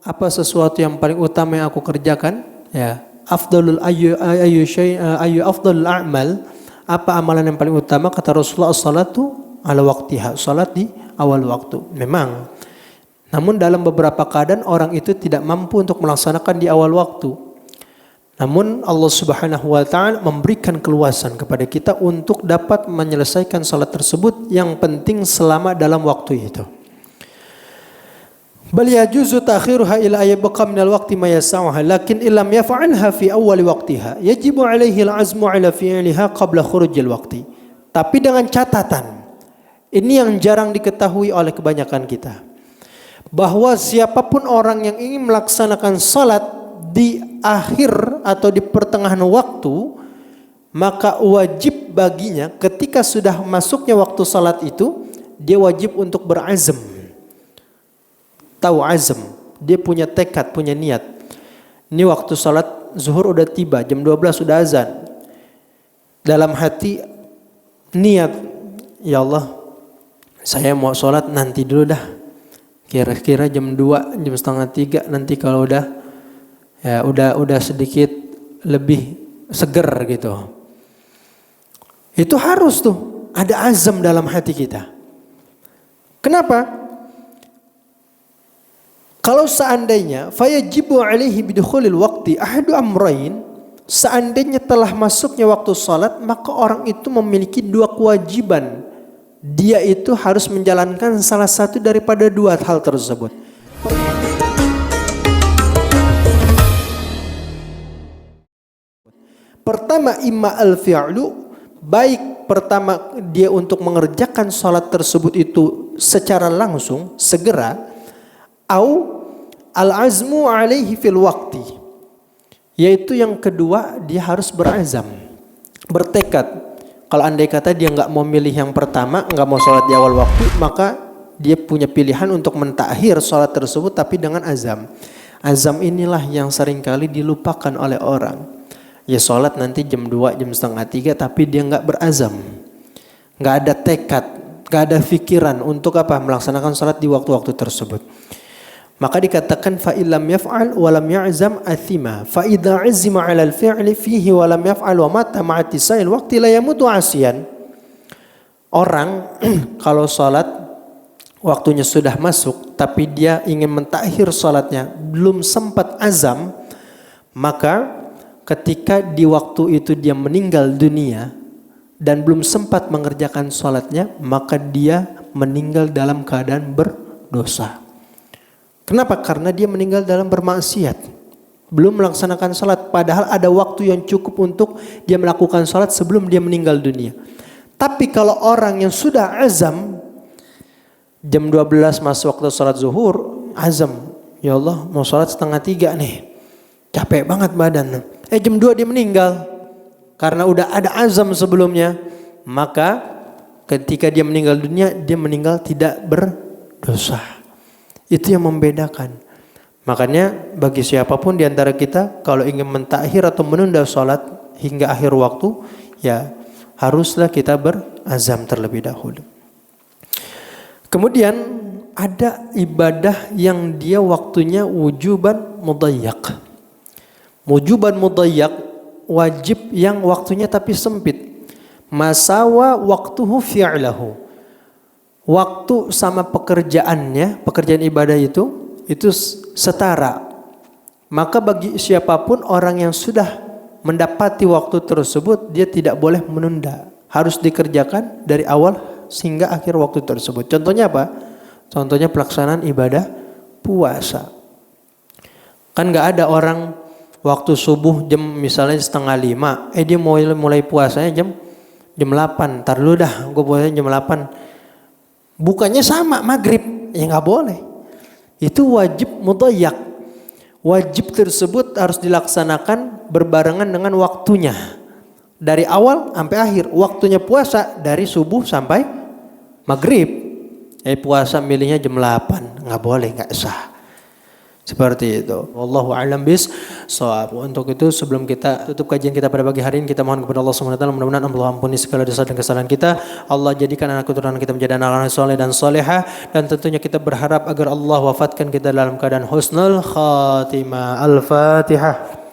apa sesuatu yang paling utama yang aku kerjakan? Ya, afdalul ayu afdalul a'mal, apa amalan yang paling utama? Kata Rasulullah, as-salatu ala waqtiha, salat di awal waktu. Memang, namun dalam beberapa keadaan orang itu tidak mampu untuk melaksanakan di awal waktu. Namun Allah Subhanahu wa taala memberikan keluasan kepada kita untuk dapat menyelesaikan salat tersebut, yang penting selama dalam waktu itu. Bal yajuzu ta'khiruha ila yabqa min al-waqti ma yas'uha, lakin illam yaf'alha fi awwal waqtiha yajibu 'alaihi al-'azmu 'ala fi'liha qabla khurujil waqti. Tapi dengan catatan, ini yang jarang diketahui oleh kebanyakan kita, bahwa siapapun orang yang ingin melaksanakan salat di akhir atau di pertengahan waktu, maka wajib baginya ketika sudah masuknya waktu salat itu, dia wajib untuk berazam. Tahu azam, dia punya tekad, punya niat. Ini waktu salat zuhur udah tiba, jam 12 sudah azan. Dalam hati niat, ya Allah, saya mau salat nanti dulu dah. Kira-kira jam 2, jam setengah 3 nanti kalau udah sedikit lebih seger gitu. Itu harus tuh ada azam dalam hati kita. Kenapa? Kalau seandainya fayajibu alaihi bidukhulil waqti ahadu amrain, seandainya telah masuknya waktu salat, maka orang itu memiliki dua kewajiban. Dia itu harus menjalankan salah satu daripada dua hal tersebut. Pertama, imma al-fi'lu, baik pertama dia untuk mengerjakan salat tersebut itu secara langsung, segera, au al-azmu alaihi fil waqti, yaitu yang kedua dia harus berazam, bertekad. Kalau andai kata dia nggak mau milih yang pertama, nggak mau sholat di awal waktu, maka dia punya pilihan untuk mentakhir sholat tersebut tapi dengan azam. Azam inilah yang seringkali dilupakan oleh orang. Ya sholat nanti jam 2, jam setengah 3, tapi dia nggak berazam, nggak ada tekad, nggak ada pikiran untuk apa melaksanakan sholat di waktu-waktu tersebut. Maka dikatakan fa illam yaf'al wa lam ya'zam athima, fa idza 'azima 'ala al-fi'li fihi wa lam yaf'al wa mata ma'a tisa'il waqti la yamutu 'asiyan. Orang kalau salat waktunya sudah masuk tapi dia ingin mentakhir salatnya, belum sempat azam, maka ketika di waktu itu dia meninggal dunia dan belum sempat mengerjakan salatnya, maka dia meninggal dalam keadaan berdosa. Kenapa? Karena dia meninggal dalam bermaksiat, belum melaksanakan salat, padahal ada waktu yang cukup untuk dia melakukan salat sebelum dia meninggal dunia. Tapi kalau orang yang sudah azam, jam 12 masuk waktu salat zuhur, azam, ya Allah mau salat setengah 3 nih, capek banget badan. Jam 2 dia meninggal, karena udah ada azam sebelumnya, maka ketika dia meninggal dunia, dia meninggal tidak berdosa. Itu yang membedakan. Makanya bagi siapapun di antara kita, kalau ingin mentakhir atau menunda sholat hingga akhir waktu, ya haruslah kita berazam terlebih dahulu. Kemudian ada ibadah yang dia waktunya wujuban mudayyak. Wujuban mudayyak, wajib yang waktunya tapi sempit. Masawa waktuhu fi'lahu. Waktu sama pekerjaannya, pekerjaan ibadah itu setara. Maka bagi siapapun orang yang sudah mendapati waktu tersebut, dia tidak boleh menunda. Harus dikerjakan dari awal sehingga akhir waktu tersebut. Contohnya apa? Contohnya pelaksanaan ibadah puasa. Kan gak ada orang waktu subuh jam misalnya setengah 5, dia mulai puasanya jam 8. Ntar dulu dah, gue puasanya jam 8. Bukannya sama maghrib, ya nggak boleh. Itu wajib mudayyak. Wajib tersebut harus dilaksanakan berbarengan dengan waktunya. Dari awal sampai akhir. Waktunya puasa dari subuh sampai maghrib. Puasa milihnya jam 8, nggak boleh, nggak sah. Seperti itu. Wallahu a'lam bishawab. Untuk itu sebelum kita tutup kajian kita pada pagi hari ini, kita mohon kepada Allah Subhanahu wa taala mudah-mudahan Allah ampuni segala dosa dan kesalahan kita. Allah jadikan anak keturunan kita menjadi anak-anak saleh dan salehah, dan tentunya kita berharap agar Allah wafatkan kita dalam keadaan husnul khatimah. Al-Fatihah.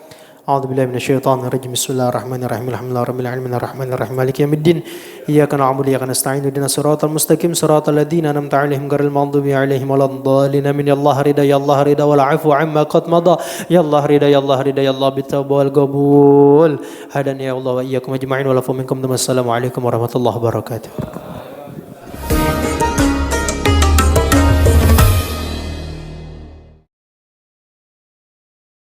أعوذ بالله من الشيطان الرجيم بسم الله الرحمن الرحيم الحمد لله رب العالمين الرحمن الرحيم مالك يوم الدين إياك نعبد وإياك نستعين اهدنا الصراط المستقيم صراط الذين أنعمت عليهم غير المغضوب عليهم ولا الضالين آمين يا الله رضا يا الله رضا والعفو عما قد مضى يا الله رضا يا الله رضا يا الله بالتوبة والقبول هداني يا الله وإياكم أجمعين ولعفو منكم السلام عليكم ورحمة الله وبركاته.